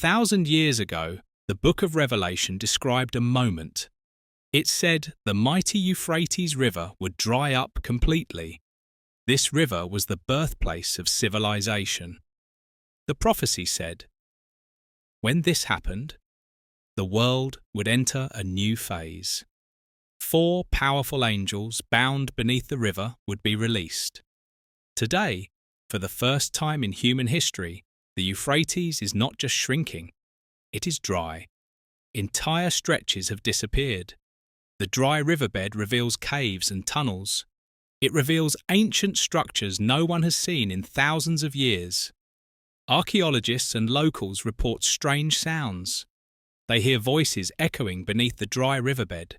1,000 years ago, the book of Revelation described a moment. It said the mighty Euphrates River would dry up completely. This river was the birthplace of civilization. The prophecy said, when this happened, the world would enter a new phase. 4 powerful angels bound beneath the river would be released. Today, for the first time in human history, the Euphrates is not just shrinking, it is dry. Entire stretches have disappeared. The dry riverbed reveals caves and tunnels. It reveals ancient structures no one has seen in thousands of years. Archaeologists and locals report strange sounds. They hear voices echoing beneath the dry riverbed.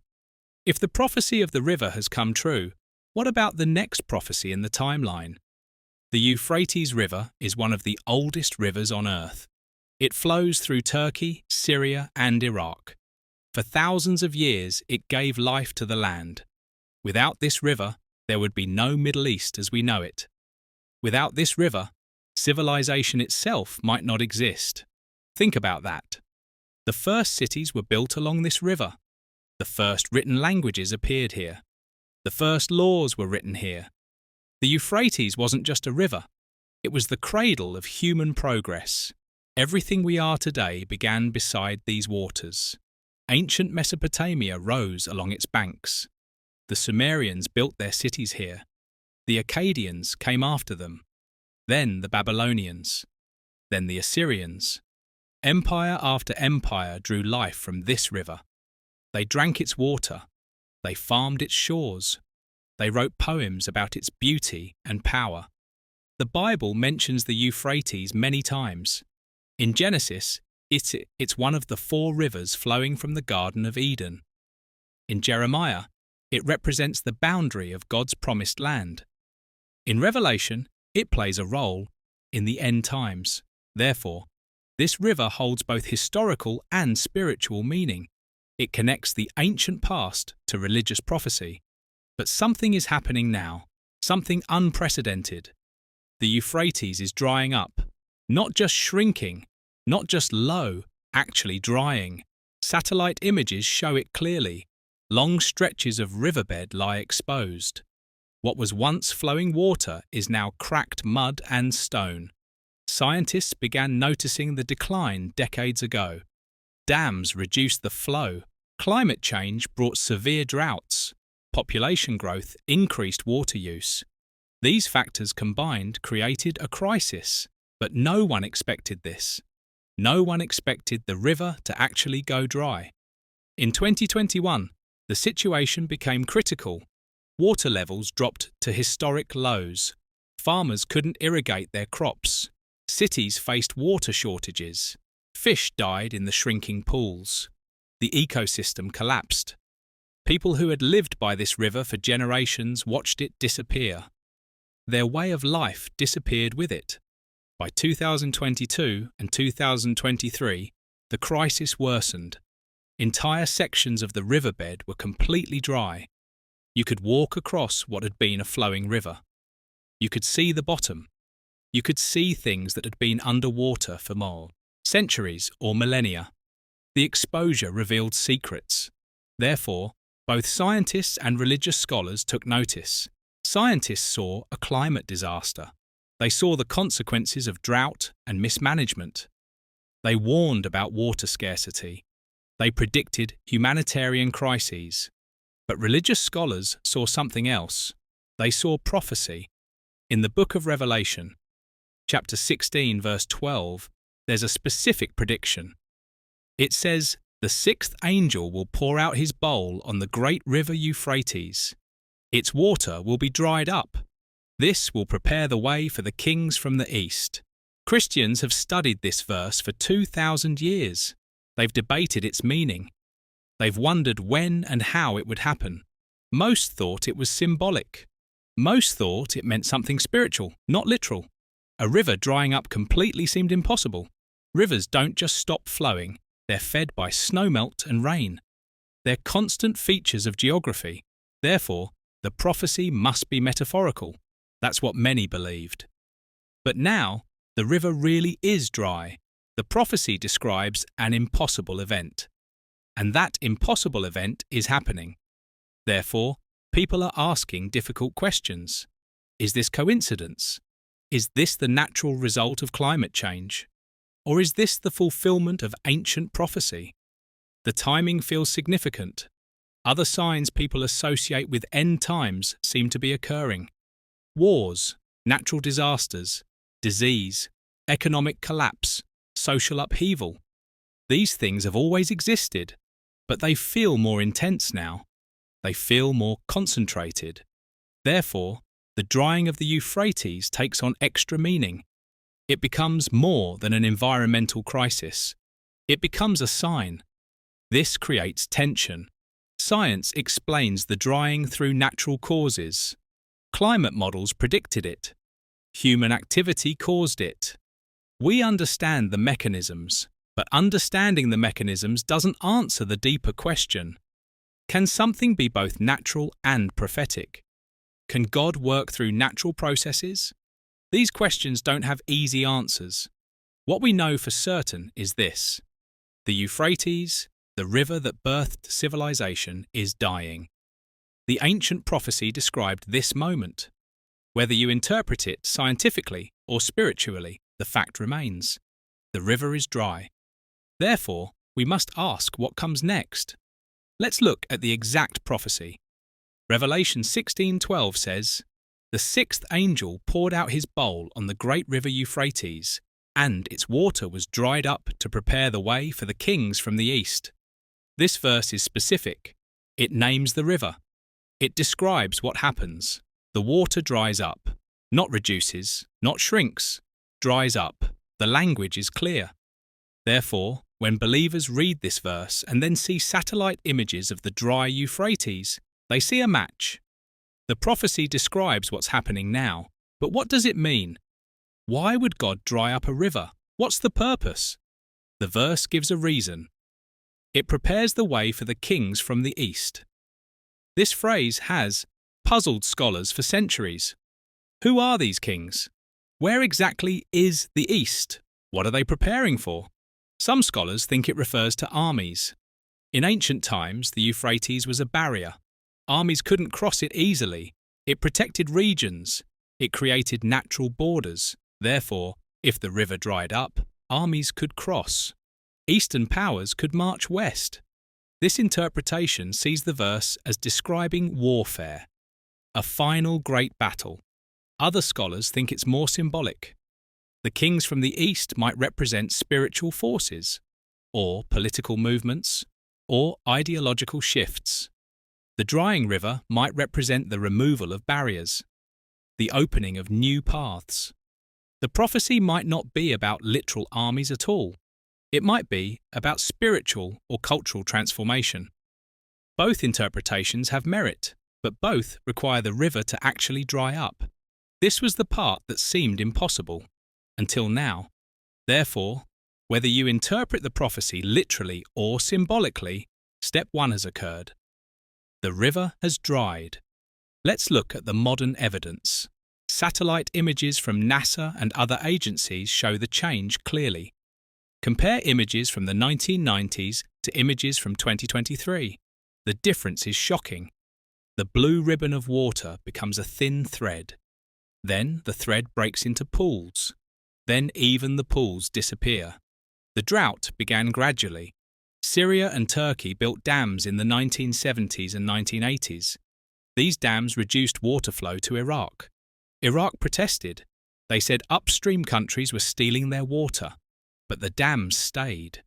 If the prophecy of the river has come true, what about the next prophecy in the timeline? The Euphrates River is one of the oldest rivers on Earth. It flows through Turkey, Syria, and Iraq. For thousands of years, it gave life to the land. Without this river, there would be no Middle East as we know it. Without this river, civilization itself might not exist. Think about that. The first cities were built along this river. The first written languages appeared here. The first laws were written here. The Euphrates wasn't just a river. It was the cradle of human progress. Everything we are today began beside these waters. Ancient Mesopotamia rose along its banks. The Sumerians built their cities here. The Akkadians came after them. Then the Babylonians. Then the Assyrians. Empire after empire drew life from this river. They drank its water. They farmed its shores. They wrote poems about its beauty and power. The Bible mentions the Euphrates many times. In Genesis, it's one of the 4 rivers flowing from the Garden of Eden. In Jeremiah, it represents the boundary of God's promised land. In Revelation, it plays a role in the end times. Therefore, this river holds both historical and spiritual meaning. It connects the ancient past to religious prophecy. But something is happening now, something unprecedented. The Euphrates is drying up, not just shrinking, not just low, actually drying. Satellite images show it clearly. Long stretches of riverbed lie exposed. What was once flowing water is now cracked mud and stone. Scientists began noticing the decline decades ago. Dams reduced the flow. Climate change brought severe droughts. Population growth increased water use. These factors combined created a crisis, but no one expected this. No one expected the river to actually go dry. In 2021, the situation became critical. Water levels dropped to historic lows. Farmers couldn't irrigate their crops. Cities faced water shortages. Fish died in the shrinking pools. The ecosystem collapsed. People who had lived by this river for generations watched it disappear. Their way of life disappeared with it. By 2022 and 2023, the crisis worsened. Entire sections of the riverbed were completely dry. You could walk across what had been a flowing river. You could see the bottom. You could see things that had been underwater for more centuries or millennia. The exposure revealed secrets. Therefore, both scientists and religious scholars took notice. Scientists saw a climate disaster. They saw the consequences of drought and mismanagement. They warned about water scarcity. They predicted humanitarian crises. But religious scholars saw something else. They saw prophecy. In the book of Revelation, chapter 16, verse 12, there's a specific prediction. It says, "The 6th angel will pour out his bowl on the great river Euphrates. Its water will be dried up. This will prepare the way for the kings from the east." Christians have studied this verse for 2,000 years. They've debated its meaning. They've wondered when and how it would happen. Most thought it was symbolic. Most thought it meant something spiritual, not literal. A river drying up completely seemed impossible. Rivers don't just stop flowing. They're fed by snowmelt and rain. They're constant features of geography. Therefore, the prophecy must be metaphorical. That's what many believed. But now, the river really is dry. The prophecy describes an impossible event, and that impossible event is happening. Therefore, people are asking difficult questions. Is this coincidence? Is this the natural result of climate change? Or is this the fulfillment of ancient prophecy? The timing feels significant. Other signs people associate with end times seem to be occurring. Wars, natural disasters, disease, economic collapse, social upheaval. These things have always existed, but they feel more intense now. They feel more concentrated. Therefore, the drying of the Euphrates takes on extra meaning. It becomes more than an environmental crisis. It becomes a sign. This creates tension. Science explains the drying through natural causes. Climate models predicted it. Human activity caused it. We understand the mechanisms, but understanding the mechanisms doesn't answer the deeper question. Can something be both natural and prophetic? Can God work through natural processes? These questions don't have easy answers. What we know for certain is this: the Euphrates, the river that birthed civilization, is dying. The ancient prophecy described this moment. Whether you interpret it scientifically or spiritually, the fact remains. The river is dry. Therefore, we must ask what comes next. Let's look at the exact prophecy. Revelation 16:12 says, "The sixth angel poured out his bowl on the great river Euphrates, and its water was dried up to prepare the way for the kings from the east." This verse is specific. It names the river. It describes what happens. The water dries up, not reduces, not shrinks, dries up. The language is clear. Therefore, when believers read this verse and then see satellite images of the dry Euphrates, they see a match. The prophecy describes what's happening now, but what does it mean? Why would God dry up a river? What's the purpose? The verse gives a reason. It prepares the way for the kings from the east. This phrase has puzzled scholars for centuries. Who are these kings? Where exactly is the east? What are they preparing for? Some scholars think it refers to armies. In ancient times, the Euphrates was a barrier. Armies couldn't cross it easily. It protected regions. It created natural borders. Therefore, if the river dried up, armies could cross. Eastern powers could march west. This interpretation sees the verse as describing warfare, a final great battle. Other scholars think it's more symbolic. The kings from the east might represent spiritual forces, or political movements, or ideological shifts. The drying river might represent the removal of barriers, the opening of new paths. The prophecy might not be about literal armies at all. It might be about spiritual or cultural transformation. Both interpretations have merit, but both require the river to actually dry up. This was the part that seemed impossible, until now. Therefore, whether you interpret the prophecy literally or symbolically, step one has occurred. The river has dried. Let's look at the modern evidence. Satellite images from NASA and other agencies show the change clearly. Compare images from the 1990s to images from 2023. The difference is shocking. The blue ribbon of water becomes a thin thread. Then the thread breaks into pools. Then even the pools disappear. The drought began gradually. Syria and Turkey built dams in the 1970s and 1980s. These dams reduced water flow to Iraq. Iraq protested. They said upstream countries were stealing their water, but the dams stayed.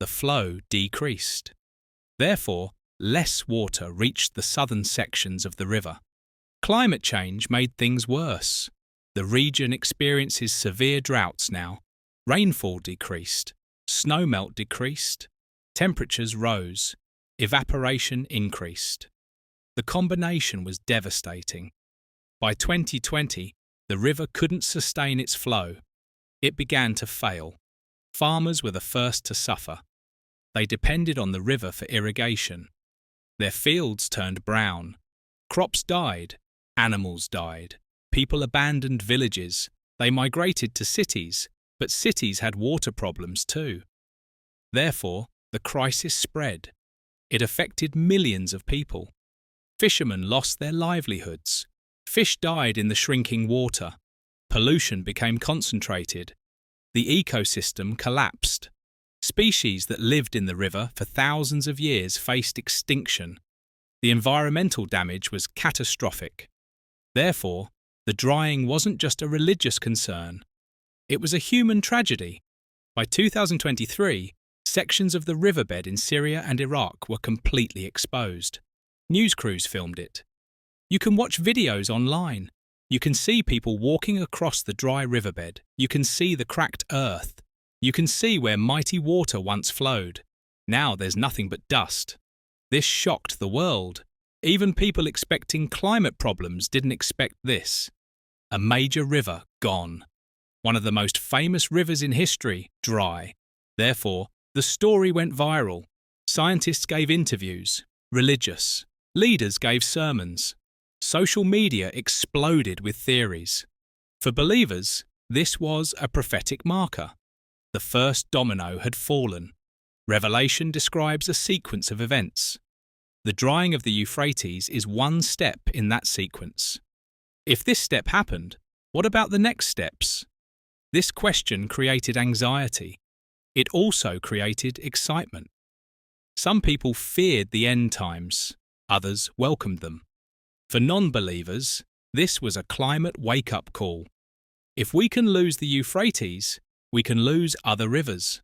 The flow decreased. Therefore, less water reached the southern sections of the river. Climate change made things worse. The region experiences severe droughts now. Rainfall decreased. Snowmelt decreased. Temperatures rose. Evaporation increased. The combination was devastating. By 2020, the river couldn't sustain its flow. It began to fail. Farmers were the first to suffer. They depended on the river for irrigation. Their fields turned brown. Crops died. Animals died. People abandoned villages. They migrated to cities. But cities had water problems too. Therefore, the crisis spread. It affected millions of people. Fishermen lost their livelihoods. Fish died in the shrinking water. Pollution became concentrated. The ecosystem collapsed. Species that lived in the river for thousands of years faced extinction. The environmental damage was catastrophic. Therefore, the drying wasn't just a religious concern. It was a human tragedy. By 2023, sections of the riverbed in Syria and Iraq were completely exposed. News crews filmed it. You can watch videos online. You can see people walking across the dry riverbed. You can see the cracked earth. You can see where mighty water once flowed. Now there's nothing but dust. This shocked the world. Even people expecting climate problems didn't expect this. A major river gone. One of the most famous rivers in history, dry. Therefore, the story went viral. Scientists gave interviews. Religious leaders gave sermons. Social media exploded with theories. For believers, this was a prophetic marker. The first domino had fallen. Revelation describes a sequence of events. The drying of the Euphrates is one step in that sequence. If this step happened, what about the next steps? This question created anxiety. It also created excitement. Some people feared the end times. Others welcomed them. For non-believers, this was a climate wake-up call. If we can lose the Euphrates, we can lose other rivers.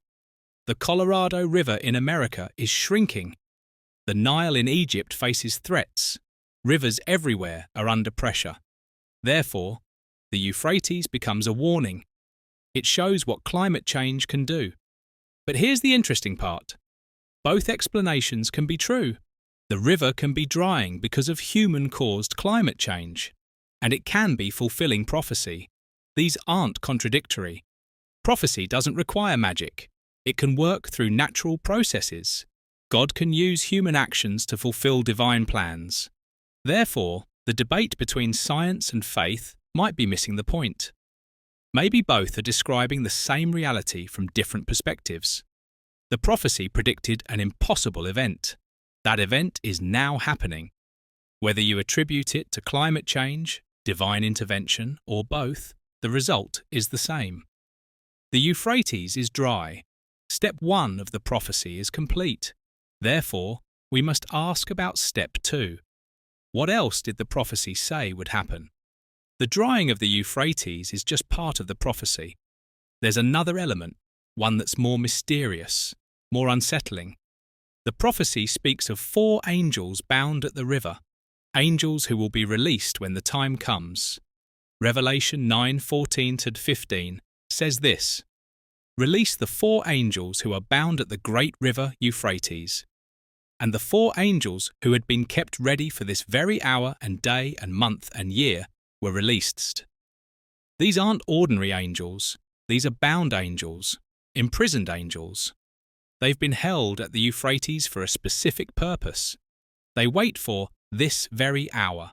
The Colorado River in America is shrinking. The Nile in Egypt faces threats. Rivers everywhere are under pressure. Therefore, the Euphrates becomes a warning. It shows what climate change can do. But here's the interesting part. Both explanations can be true. The river can be drying because of human-caused climate change, and it can be fulfilling prophecy. These aren't contradictory. Prophecy doesn't require magic. It can work through natural processes. God can use human actions to fulfill divine plans. Therefore, the debate between science and faith might be missing the point. Maybe both are describing the same reality from different perspectives. The prophecy predicted an impossible event. That event is now happening. Whether you attribute it to climate change, divine intervention, or both, the result is the same. The Euphrates is dry. Step 1 of the prophecy is complete. Therefore, we must ask about step 2. What else did the prophecy say would happen? The drying of the Euphrates is just part of the prophecy. There's another element, one that's more mysterious, more unsettling. The prophecy speaks of 4 angels bound at the river, angels who will be released when the time comes. Revelation 9:14-15 says this: "Release the 4 angels who are bound at the great river Euphrates." And the 4 angels who had been kept ready for this very hour and day and month and year were released. These aren't ordinary angels. These are bound angels, imprisoned angels. They've been held at the Euphrates for a specific purpose. They wait for this very hour.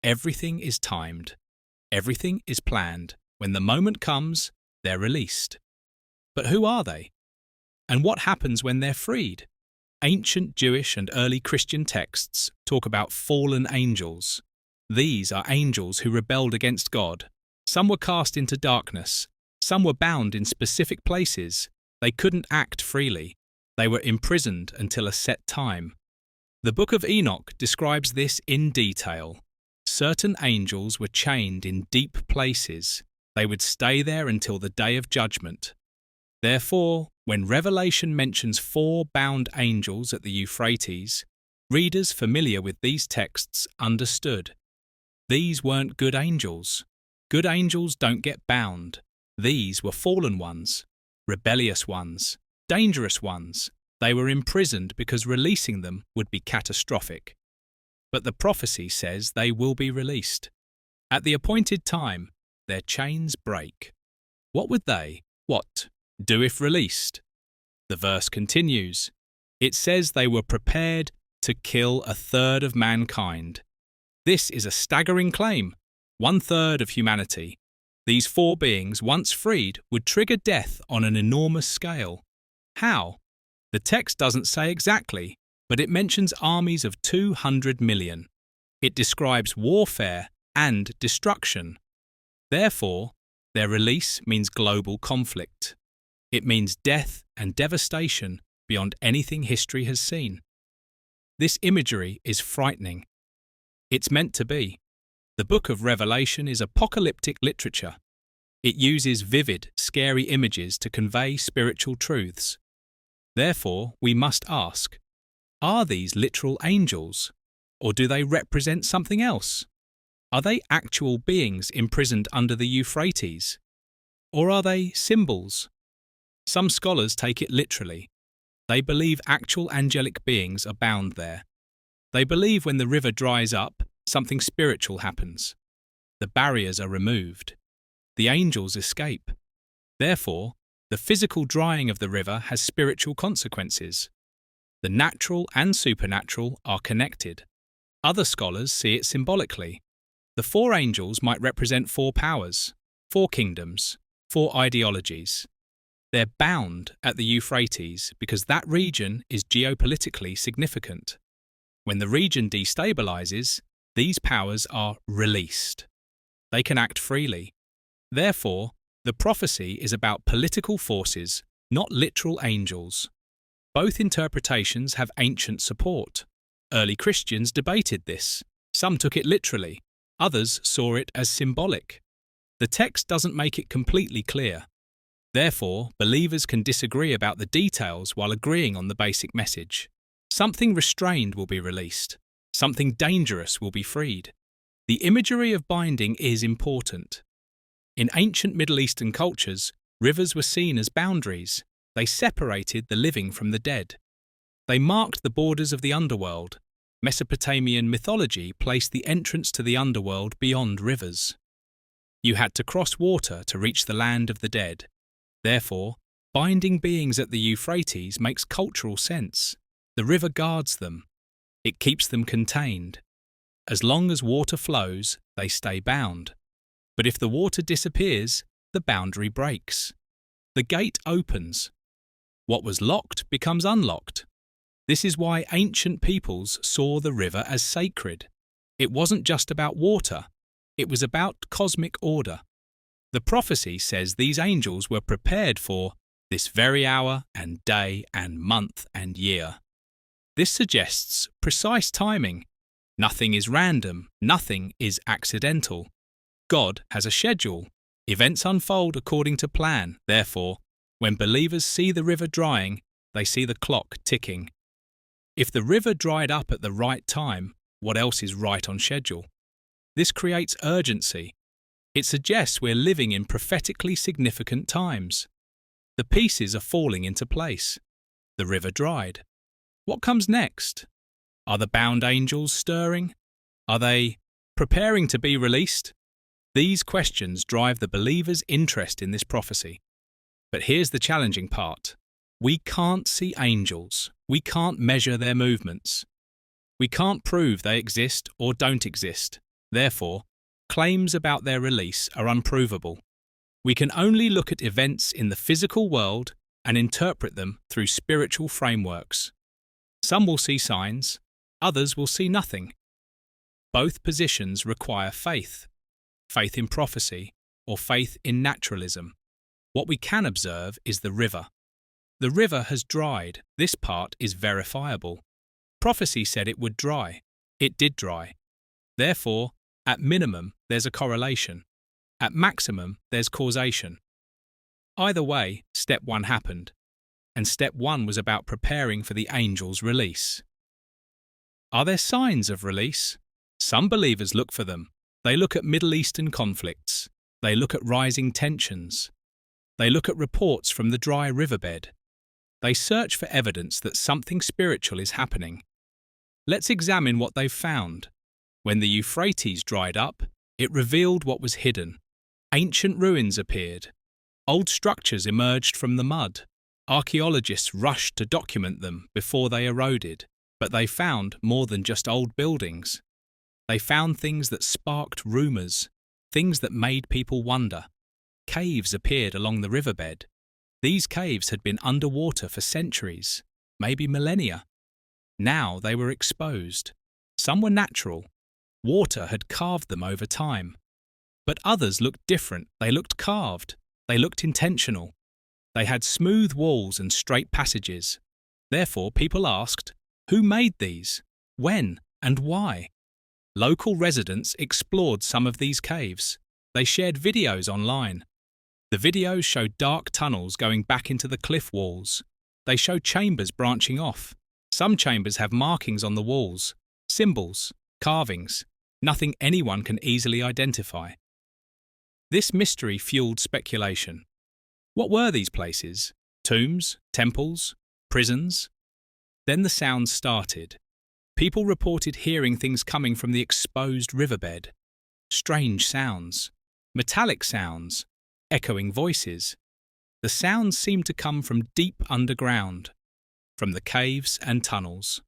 Everything is timed. Everything is planned. When the moment comes, they're released. But who are they? And what happens when they're freed? Ancient Jewish and early Christian texts talk about fallen angels. These are angels who rebelled against God. Some were cast into darkness. Some were bound in specific places. They couldn't act freely. They were imprisoned until a set time. The Book of Enoch describes this in detail. Certain angels were chained in deep places. They would stay there until the day of judgment. Therefore, when Revelation mentions 4 bound angels at the Euphrates, readers familiar with these texts understood. These weren't good angels. Good angels don't get bound. These were fallen ones, rebellious ones, dangerous ones. They were imprisoned because releasing them would be catastrophic. But the prophecy says they will be released. At the appointed time, their chains break. What would they do if released? The verse continues. It says they were prepared to kill 1/3 of mankind. This is a staggering claim. 1/3 of humanity. These four beings, once freed, would trigger death on an enormous scale. How? The text doesn't say exactly, but it mentions armies of 200 million. It describes warfare and destruction. Therefore, their release means global conflict. It means death and devastation beyond anything history has seen. This imagery is frightening. It's meant to be. The book of Revelation is apocalyptic literature. It uses vivid, scary images to convey spiritual truths. Therefore, we must ask, are these literal angels, or do they represent something else? Are they actual beings imprisoned under the Euphrates? Or are they symbols? Some scholars take it literally. They believe actual angelic beings are bound there. They believe when the river dries up, something spiritual happens. The barriers are removed. The angels escape. Therefore, the physical drying of the river has spiritual consequences. The natural and supernatural are connected. Other scholars see it symbolically. The four angels might represent four powers, four kingdoms, four ideologies. They're bound at the Euphrates because that region is geopolitically significant. When the region destabilizes, these powers are released. They can act freely. Therefore, the prophecy is about political forces, not literal angels. Both interpretations have ancient support. Early Christians debated this. Some took it literally. Others saw it as symbolic. The text doesn't make it completely clear. Therefore, believers can disagree about the details while agreeing on the basic message. Something restrained will be released. Something dangerous will be freed. The imagery of binding is important. In ancient Middle Eastern cultures, rivers were seen as boundaries. They separated the living from the dead. They marked the borders of the underworld. Mesopotamian mythology placed the entrance to the underworld beyond rivers. You had to cross water to reach the land of the dead. Therefore, binding beings at the Euphrates makes cultural sense. The river guards them. It keeps them contained. As long as water flows, they stay bound. But if the water disappears, the boundary breaks. The gate opens. What was locked becomes unlocked. This is why ancient peoples saw the river as sacred. It wasn't just about water. It was about cosmic order. The prophecy says these angels were prepared for this very hour and day and month and year. This suggests precise timing. Nothing is random. Nothing is accidental. God has a schedule. Events unfold according to plan. Therefore, when believers see the river drying, they see the clock ticking. If the river dried up at the right time, what else is right on schedule? This creates urgency. It suggests we're living in prophetically significant times. The pieces are falling into place. The river dried. What comes next? Are the bound angels stirring? Are they preparing to be released? These questions drive the believer's interest in this prophecy. But here's the challenging part. We can't see angels. We can't measure their movements. We can't prove they exist or don't exist. Therefore, claims about their release are unprovable. We can only look at events in the physical world and interpret them through spiritual frameworks. Some will see signs, others will see nothing. Both positions require faith, faith in prophecy or faith in naturalism. What we can observe is the river. The river has dried. This part is verifiable. Prophecy said it would dry. It did dry. Therefore, at minimum, there's a correlation. At maximum, there's causation. Either way, step one happened. And step one was about preparing for the angel's release. Are there signs of release? Some believers look for them. They look at Middle Eastern conflicts. They look at rising tensions. They look at reports from the dry riverbed. They search for evidence that something spiritual is happening. Let's examine what they've found. When the Euphrates dried up, it revealed what was hidden. Ancient ruins appeared. Old structures emerged from the mud. Archaeologists rushed to document them before they eroded, but they found more than just old buildings. They found things that sparked rumours, things that made people wonder. Caves appeared along the riverbed. These caves had been underwater for centuries, maybe millennia. Now they were exposed. Some were natural. Water had carved them over time. But others looked different. They looked carved. They looked intentional. They had smooth walls and straight passages. Therefore, people asked, who made these? When? And why? Local residents explored some of these caves. They shared videos online. The videos showed dark tunnels going back into the cliff walls. They show chambers branching off. Some chambers have markings on the walls, symbols, carvings, nothing anyone can easily identify. This mystery fueled speculation. What were these places? Tombs? Temples? Prisons? Then the sounds started. People reported hearing things coming from the exposed riverbed. Strange sounds. Metallic sounds. Echoing voices. The sounds seemed to come from deep underground, from the caves and tunnels.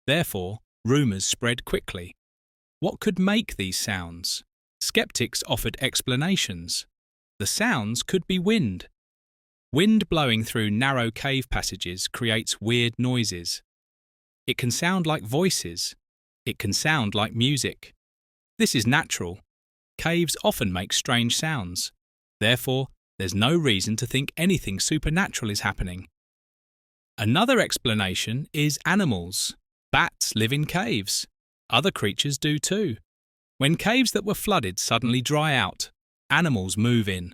Therefore, rumours spread quickly. What could make these sounds? Skeptics offered explanations. The sounds could be wind. Wind blowing through narrow cave passages creates weird noises. It can sound like voices. It can sound like music. This is natural. Caves often make strange sounds. Therefore, there's no reason to think anything supernatural is happening. Another explanation is animals. Bats live in caves. Other creatures do too. When caves that were flooded suddenly dry out, animals move in.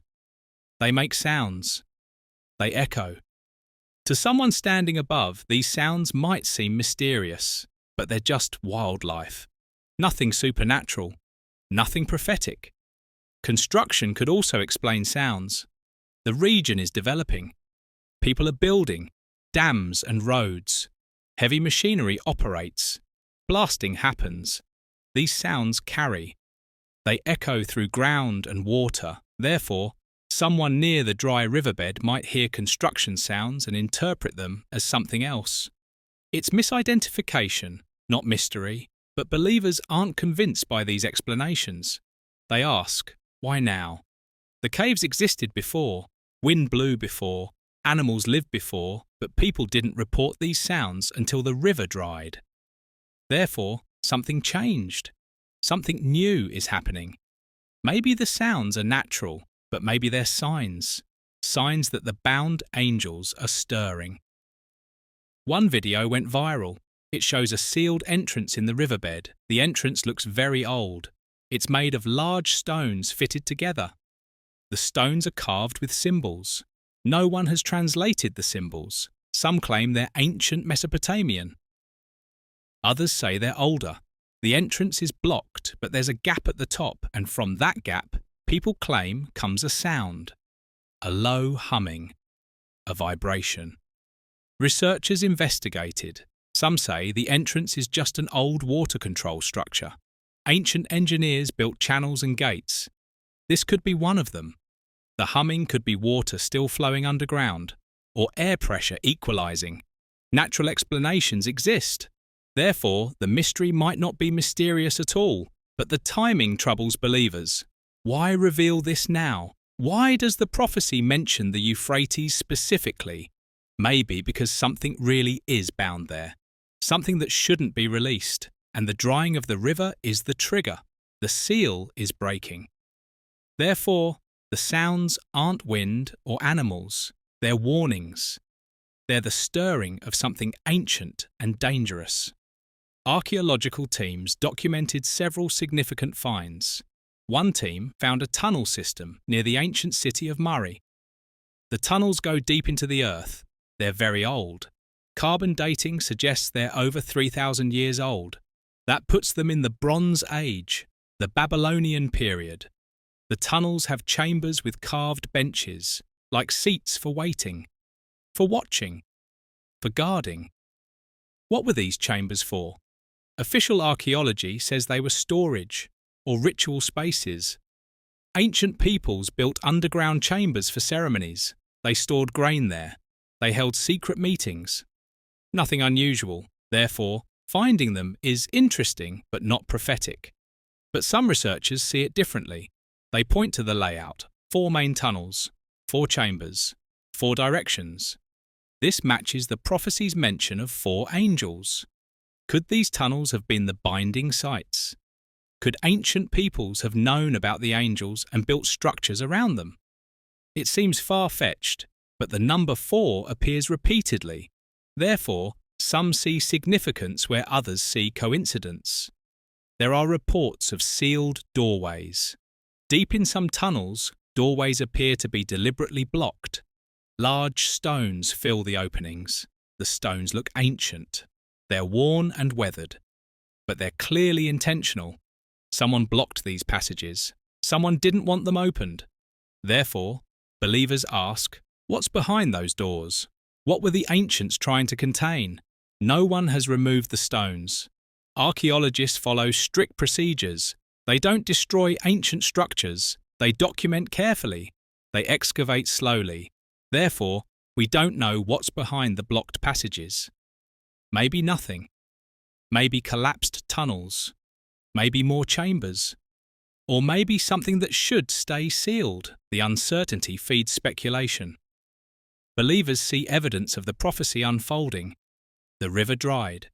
They make sounds. They echo. To someone standing above, these sounds might seem mysterious, but they're just wildlife. Nothing supernatural. Nothing prophetic. Construction could also explain sounds. The region is developing. People are building. Dams and roads. Heavy machinery operates. Blasting happens. These sounds carry. They echo through ground and water. Therefore, someone near the dry riverbed might hear construction sounds and interpret them as something else. It's misidentification, not mystery, but believers aren't convinced by these explanations. They ask, why now? The caves existed before, wind blew before, animals lived before, but people didn't report these sounds until the river dried. Therefore, something changed. Something new is happening. Maybe the sounds are natural, but maybe they're signs. Signs that the bound angels are stirring. One video went viral. It shows a sealed entrance in the riverbed. The entrance looks very old. It's made of large stones fitted together. The stones are carved with symbols. No one has translated the symbols. Some claim they're ancient Mesopotamian. Others say they're older. The entrance is blocked, but there's a gap at the top, and from that gap, people claim comes a sound. A low humming. A vibration. Researchers investigated. Some say the entrance is just an old water control structure. Ancient engineers built channels and gates. This could be one of them. The humming could be water still flowing underground, or air pressure equalizing. Natural explanations exist. Therefore, the mystery might not be mysterious at all, but the timing troubles believers. Why reveal this now? Why does the prophecy mention the Euphrates specifically? Maybe because something really is bound there. Something that shouldn't be released. And the drying of the river is the trigger. The seal is breaking. Therefore, the sounds aren't wind or animals. They're warnings. They're the stirring of something ancient and dangerous. Archaeological teams documented several significant finds. One team found a tunnel system near the ancient city of Murray. The tunnels go deep into the earth. They're very old. Carbon dating suggests they're over 3,000 years old. That puts them in the Bronze Age, the Babylonian period. The tunnels have chambers with carved benches, like seats for waiting, for watching, for guarding. What were these chambers for? Official archaeology says they were storage or ritual spaces. Ancient peoples built underground chambers for ceremonies. They stored grain there. They held secret meetings. Nothing unusual, therefore, finding them is interesting but not prophetic. But some researchers see it differently. They point to the layout: 4 main tunnels, 4 chambers, 4 directions. This matches the prophecy's mention of 4 angels. Could these tunnels have been the binding sites? Could ancient peoples have known about the angels and built structures around them? It seems far-fetched, but the number 4 appears repeatedly. Therefore, some see significance where others see coincidence. There are reports of sealed doorways. Deep in some tunnels, doorways appear to be deliberately blocked. Large stones fill the openings. The stones look ancient. They're worn and weathered. But they're clearly intentional. Someone blocked these passages. Someone didn't want them opened. Therefore, believers ask, what's behind those doors? What were the ancients trying to contain? No one has removed the stones. Archaeologists follow strict procedures. They don't destroy ancient structures. They document carefully. They excavate slowly. Therefore, we don't know what's behind the blocked passages. Maybe nothing. Maybe collapsed tunnels. Maybe more chambers. Or maybe something that should stay sealed. The uncertainty feeds speculation. Believers see evidence of the prophecy unfolding. The river dried.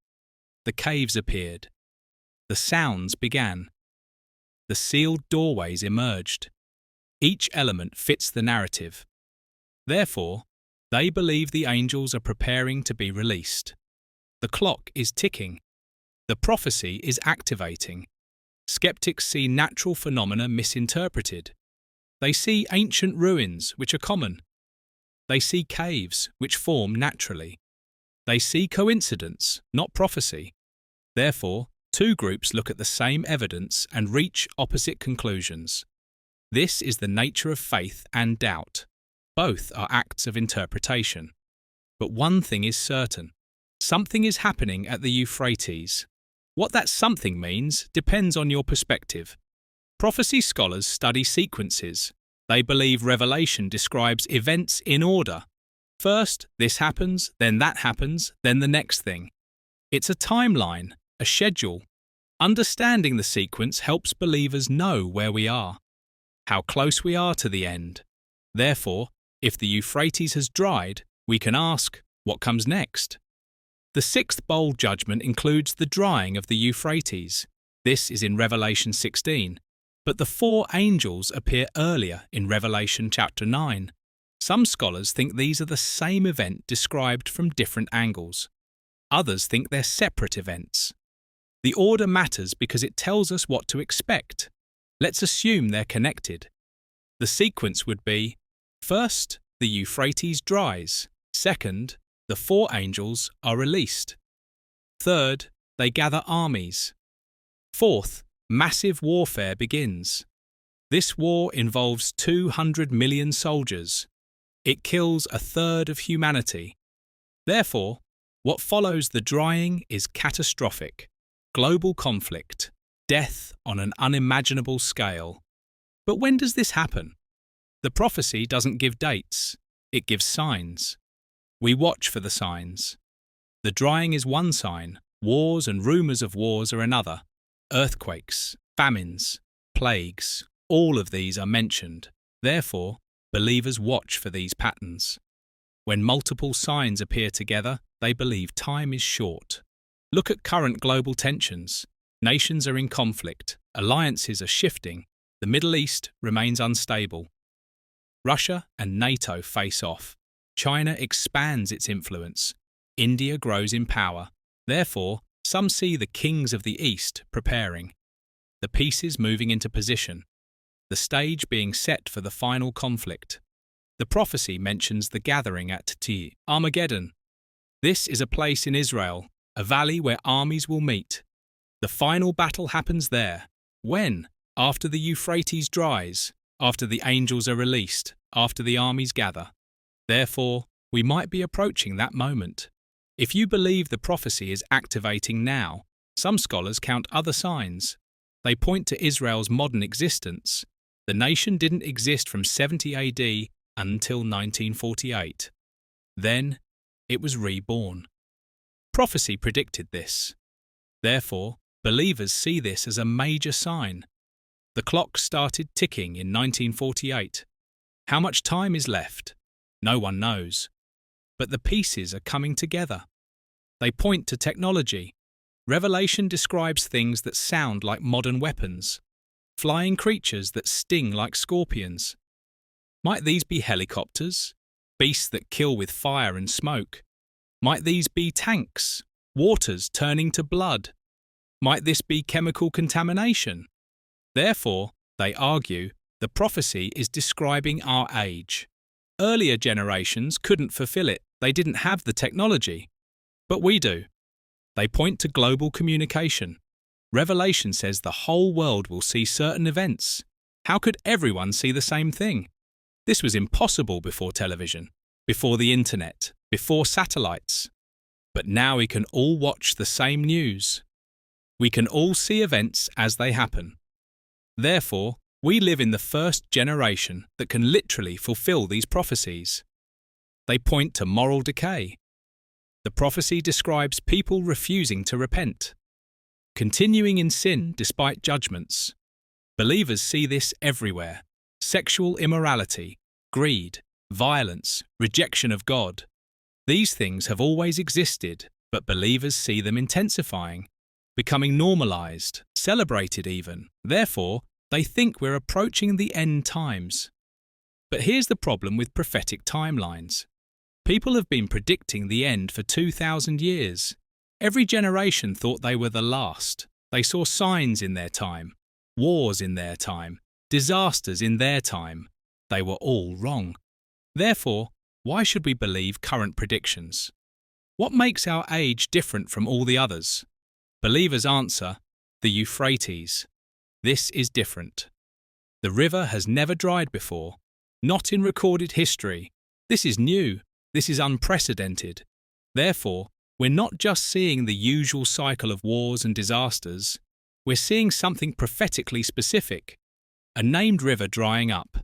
The caves appeared. The sounds began. The sealed doorways emerged. Each element fits the narrative. Therefore, they believe the angels are preparing to be released. The clock is ticking. The prophecy is activating. Skeptics see natural phenomena misinterpreted. They see ancient ruins, which are common. They see caves, which form naturally. They see coincidence, not prophecy. Therefore, 2 groups look at the same evidence and reach opposite conclusions. This is the nature of faith and doubt. Both are acts of interpretation. But one thing is certain. Something is happening at the Euphrates. What that something means depends on your perspective. Prophecy scholars study sequences. They believe Revelation describes events in order. First, this happens, then that happens, then the next thing. It's a timeline, a schedule. Understanding the sequence helps believers know where we are, how close we are to the end. Therefore, if the Euphrates has dried, we can ask, what comes next? The 6th bowl judgment includes the drying of the Euphrates. This is in Revelation 16. But the 4 angels appear earlier in Revelation chapter 9. Some scholars think these are the same event described from different angles. Others think they're separate events. The order matters because it tells us what to expect. Let's assume they're connected. The sequence would be: first, the Euphrates dries. Second, the 4 angels are released. Third, they gather armies. Fourth, massive warfare begins. This war involves 200 million soldiers. It kills 1/3 of humanity. Therefore, what follows the drying is catastrophic. Global conflict, death on an unimaginable scale. But when does this happen? The prophecy doesn't give dates, it gives signs. We watch for the signs. The drying is one sign, wars and rumours of wars are another. Earthquakes, famines, plagues, all of these are mentioned. Therefore, believers watch for these patterns. When multiple signs appear together, they believe time is short. Look at current global tensions. Nations are in conflict, alliances are shifting, the Middle East remains unstable. Russia and NATO face off. China expands its influence. India grows in power. Therefore, some see the kings of the East preparing. The pieces moving into position. The stage being set for the final conflict. The prophecy mentions the gathering at Armageddon. This is a place in Israel, a valley where armies will meet. The final battle happens there. When? After the Euphrates dries, after the angels are released, after the armies gather. Therefore, we might be approaching that moment. If you believe the prophecy is activating now, some scholars count other signs. They point to Israel's modern existence. The nation didn't exist from 70 AD until 1948. Then, it was reborn. Prophecy predicted this. Therefore, believers see this as a major sign. The clock started ticking in 1948. How much time is left? No one knows. But the pieces are coming together. They point to technology. Revelation describes things that sound like modern weapons, flying creatures that sting like scorpions. Might these be helicopters? Beasts that kill with fire and smoke? Might these be tanks? Waters turning to blood? Might this be chemical contamination? Therefore, they argue, the prophecy is describing our age. Earlier generations couldn't fulfill it. They didn't have the technology. But we do. They point to global communication. Revelation says the whole world will see certain events. How could everyone see the same thing? This was impossible before television, before the internet, before satellites. But now we can all watch the same news. We can all see events as they happen. Therefore, we live in the first generation that can literally fulfill these prophecies. They point to moral decay. The prophecy describes people refusing to repent, continuing in sin despite judgments. Believers see this everywhere: sexual immorality, greed, violence, rejection of God. These things have always existed, but believers see them intensifying, becoming normalized, celebrated even. Therefore, they think we're approaching the end times. But here's the problem with prophetic timelines. People have been predicting the end for 2,000 years. Every generation thought they were the last. They saw signs in their time, wars in their time, disasters in their time. They were all wrong. Therefore, why should we believe current predictions? What makes our age different from all the others? Believers answer, the Euphrates. This is different. The river has never dried before, not in recorded history. This is new. This is unprecedented. Therefore, we're not just seeing the usual cycle of wars and disasters. We're seeing something prophetically specific, a named river drying up.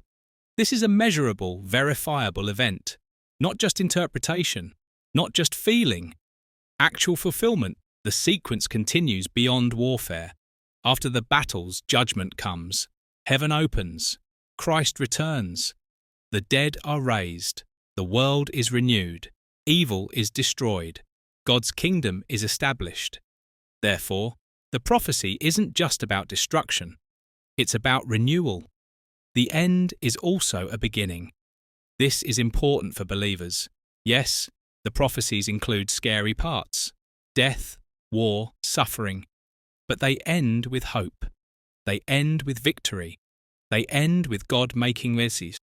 This is a measurable, verifiable event, not just interpretation, not just feeling. Actual fulfillment. The sequence continues beyond warfare. After the battles, judgment comes. Heaven opens. Christ returns. The dead are raised. The world is renewed. Evil is destroyed. God's kingdom is established. Therefore, the prophecy isn't just about destruction. It's about renewal. The end is also a beginning. This is important for believers. Yes, the prophecies include scary parts: death, war, suffering. But they end with hope. They end with victory. They end with God making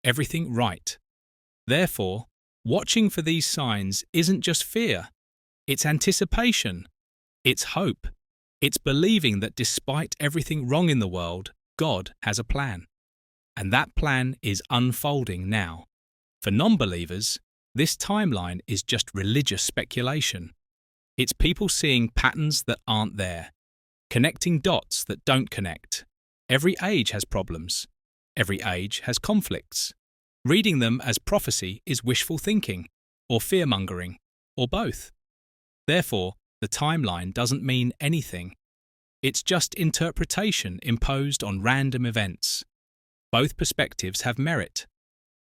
everything right. Therefore, watching for these signs isn't just fear. It's anticipation. It's hope. It's believing that despite everything wrong in the world, God has a plan. And that plan is unfolding now. For non-believers, this timeline is just religious speculation. It's people seeing patterns that aren't there, connecting dots that don't connect. Every age has problems. Every age has conflicts. Reading them as prophecy is wishful thinking, or fear-mongering, or both. Therefore, the timeline doesn't mean anything. It's just interpretation imposed on random events. Both perspectives have merit.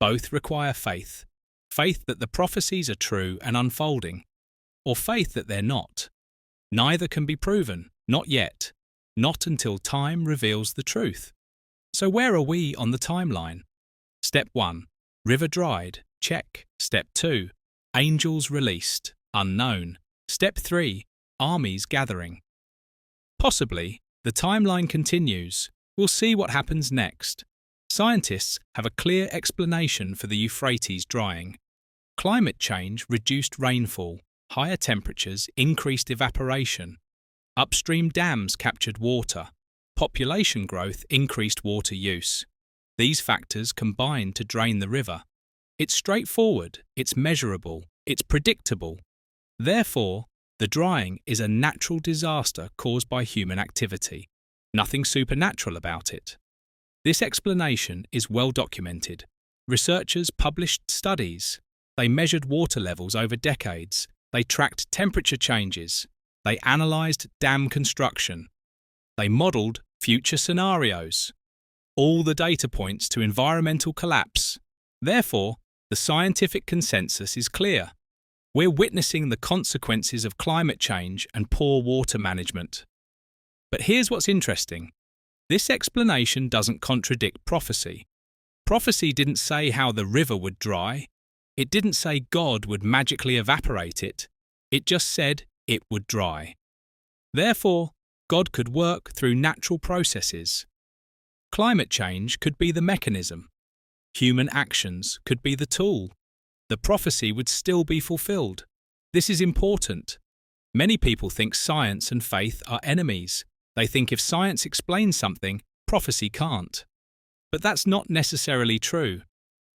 Both require faith. Faith that the prophecies are true and unfolding, or faith that they're not. Neither can be proven, not yet, not until time reveals the truth. So where are we on the timeline? Step 1. River dried. Check. Step 2. Angels released. Unknown. Step 3. Armies gathering. Possibly, the timeline continues. We'll see what happens next. Scientists have a clear explanation for the Euphrates drying. Climate change reduced rainfall. Higher temperatures increased evaporation. Upstream dams captured water. Population growth increased water use. These factors combined to drain the river. It's straightforward, it's measurable, it's predictable. Therefore, the drying is a natural disaster caused by human activity. Nothing supernatural about it. This explanation is well documented. Researchers published studies. They measured water levels over decades. They tracked temperature changes. They analysed dam construction. They modelled future scenarios. All the data points to environmental collapse. Therefore, the scientific consensus is clear. We're witnessing the consequences of climate change and poor water management. But here's what's interesting. This explanation doesn't contradict prophecy. Prophecy didn't say how the river would dry. It didn't say God would magically evaporate it. It just said it would dry. Therefore, God could work through natural processes. Climate change could be the mechanism. Human actions could be the tool. The prophecy would still be fulfilled. This is important. Many people think science and faith are enemies. They think if science explains something, prophecy can't. But that's not necessarily true.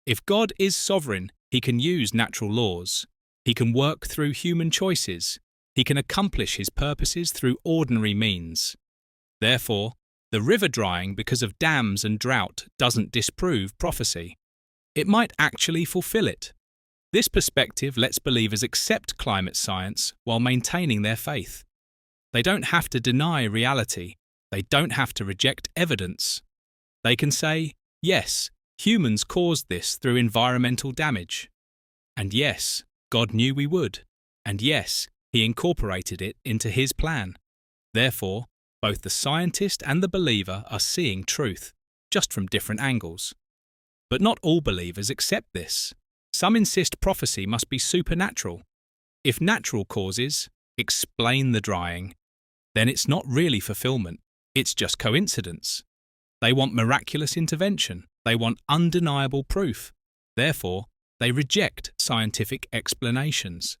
If God is sovereign, He can use natural laws. He can work through human choices. He can accomplish His purposes through ordinary means. Therefore, the river drying because of dams and drought doesn't disprove prophecy. It might actually fulfill it. This perspective lets believers accept climate science while maintaining their faith. They don't have to deny reality. They don't have to reject evidence. They can say, yes, humans caused this through environmental damage. And yes, God knew we would. And yes, He incorporated it into His plan. Therefore, both the scientist and the believer are seeing truth, just from different angles. But not all believers accept this. Some insist prophecy must be supernatural. If natural causes explain the drying, then it's not really fulfillment, it's just coincidence. They want miraculous intervention. They want undeniable proof. Therefore, they reject scientific explanations.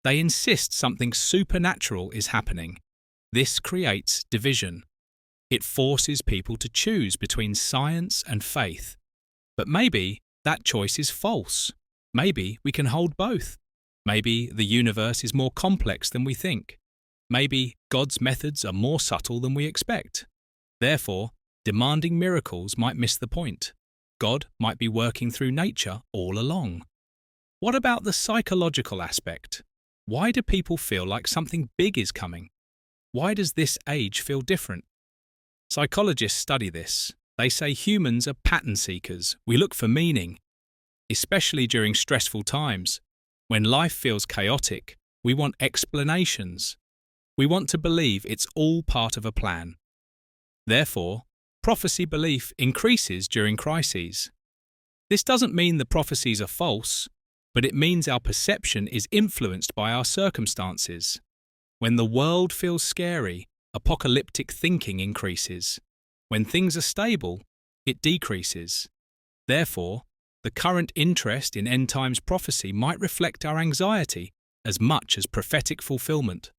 They insist something supernatural is happening. This creates division. It forces people to choose between science and faith. But maybe that choice is false. Maybe we can hold both. Maybe the universe is more complex than we think. Maybe God's methods are more subtle than we expect. Therefore, demanding miracles might miss the point. God might be working through nature all along. What about the psychological aspect? Why do people feel like something big is coming? Why does this age feel different? Psychologists study this. They say humans are pattern seekers. We look for meaning. Especially during stressful times. When life feels chaotic, we want explanations. We want to believe it's all part of a plan. Therefore, prophecy belief increases during crises. This doesn't mean the prophecies are false, but it means our perception is influenced by our circumstances. When the world feels scary, apocalyptic thinking increases. When things are stable, it decreases. Therefore, the current interest in end times prophecy might reflect our anxiety as much as prophetic fulfillment.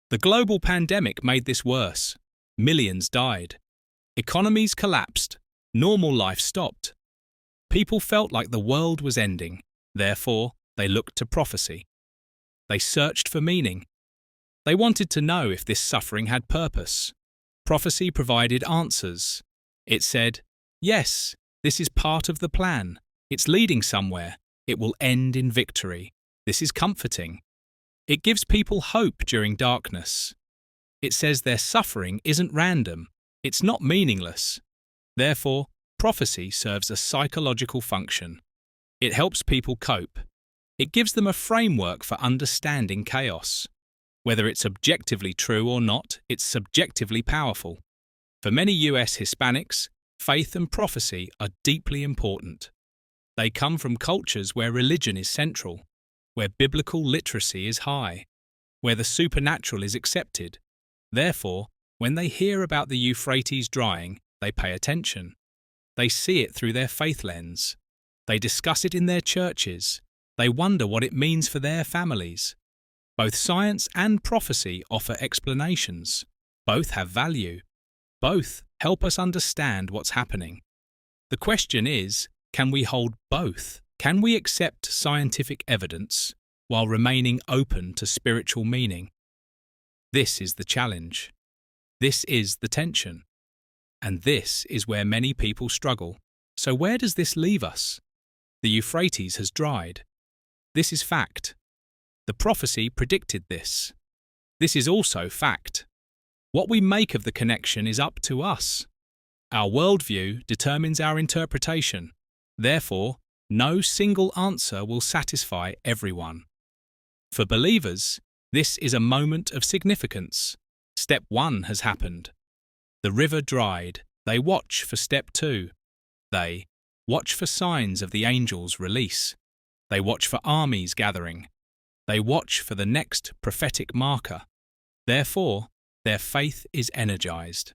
The global pandemic made this worse. Millions died. Economies collapsed. Normal life stopped. People felt like the world was ending. Therefore, they looked to prophecy. They searched for meaning. They wanted to know if this suffering had purpose. Prophecy provided answers. It said, yes, this is part of the plan. It's leading somewhere. It will end in victory. This is comforting. It gives people hope during darkness. It says their suffering isn't random. It's not meaningless. Therefore, prophecy serves a psychological function. It helps people cope. It gives them a framework for understanding chaos. Whether it's objectively true or not, it's subjectively powerful. For many US Hispanics, faith and prophecy are deeply important. They come from cultures where religion is central, where biblical literacy is high, where the supernatural is accepted. Therefore, when they hear about the Euphrates drying, they pay attention. They see it through their faith lens. They discuss it in their churches. They wonder what it means for their families. Both science and prophecy offer explanations. Both have value. Both help us understand what's happening. The question is, can we hold both? Can we accept scientific evidence while remaining open to spiritual meaning? This is the challenge. This is the tension. And this is where many people struggle. So where does this leave us? The Euphrates has dried. This is fact. The prophecy predicted this. This is also fact. What we make of the connection is up to us. Our worldview determines our interpretation. Therefore, no single answer will satisfy everyone. For believers, this is a moment of significance. Step 1 has happened. The river dried. They watch for step 2. They watch for signs of the angels' release. They watch for armies gathering. They watch for the next prophetic marker. Therefore, their faith is energized.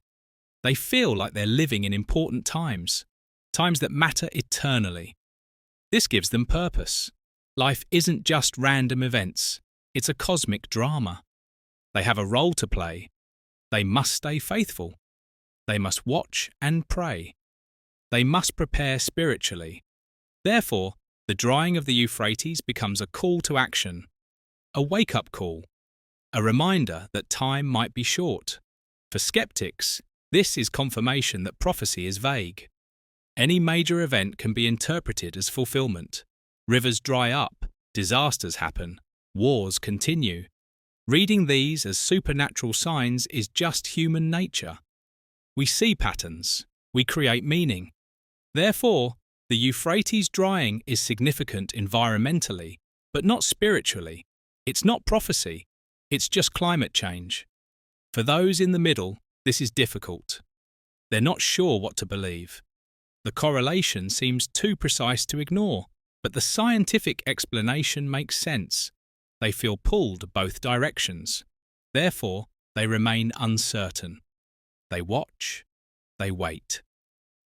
They feel like they're living in important times, times that matter eternally. This gives them purpose. Life isn't just random events, it's a cosmic drama. They have a role to play. They must stay faithful. They must watch and pray. They must prepare spiritually. Therefore, the drying of the Euphrates becomes a call to action, a wake-up call, a reminder that time might be short. For skeptics, this is confirmation that prophecy is vague. Any major event can be interpreted as fulfillment. Rivers dry up, disasters happen, wars continue. Reading these as supernatural signs is just human nature. We see patterns, we create meaning. Therefore, the Euphrates drying is significant environmentally, but not spiritually. It's not prophecy, it's just climate change. For those in the middle, this is difficult. They're not sure what to believe. The correlation seems too precise to ignore, but the scientific explanation makes sense. They feel pulled both directions. Therefore, they remain uncertain. They watch. They wait.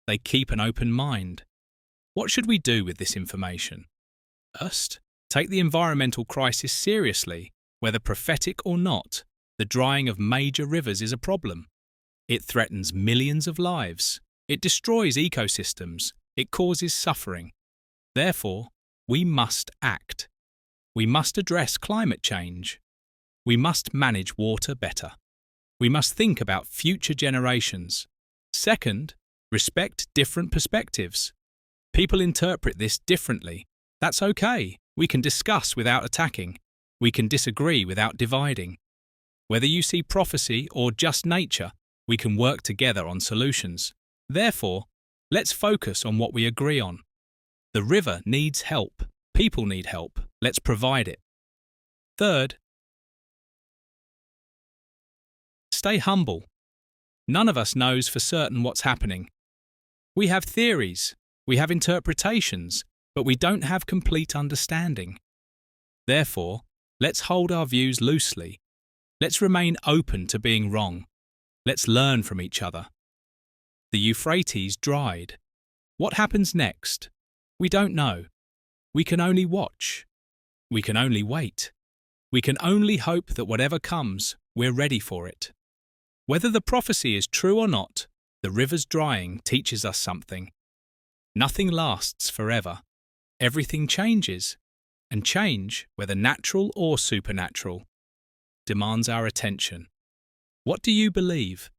They keep an open mind. What should we do with this information? First, take the environmental crisis seriously. Whether prophetic or not, the drying of major rivers is a problem. It threatens millions of lives. It destroys ecosystems. It causes suffering. Therefore, we must act. We must address climate change. We must manage water better. We must think about future generations. Second, respect different perspectives. People interpret this differently. That's okay. We can discuss without attacking. We can disagree without dividing. Whether you see prophecy or just nature, we can work together on solutions. Therefore, let's focus on what we agree on. The river needs help. People need help. Let's provide it. Third, stay humble. None of us knows for certain what's happening. We have theories, we have interpretations, but we don't have complete understanding. Therefore, let's hold our views loosely. Let's remain open to being wrong. Let's learn from each other. The Euphrates dried. What happens next? We don't know. We can only watch. We can only wait. We can only hope that whatever comes, we're ready for it. Whether the prophecy is true or not, the river's drying teaches us something. Nothing lasts forever. Everything changes, and change, whether natural or supernatural, demands our attention. What do you believe?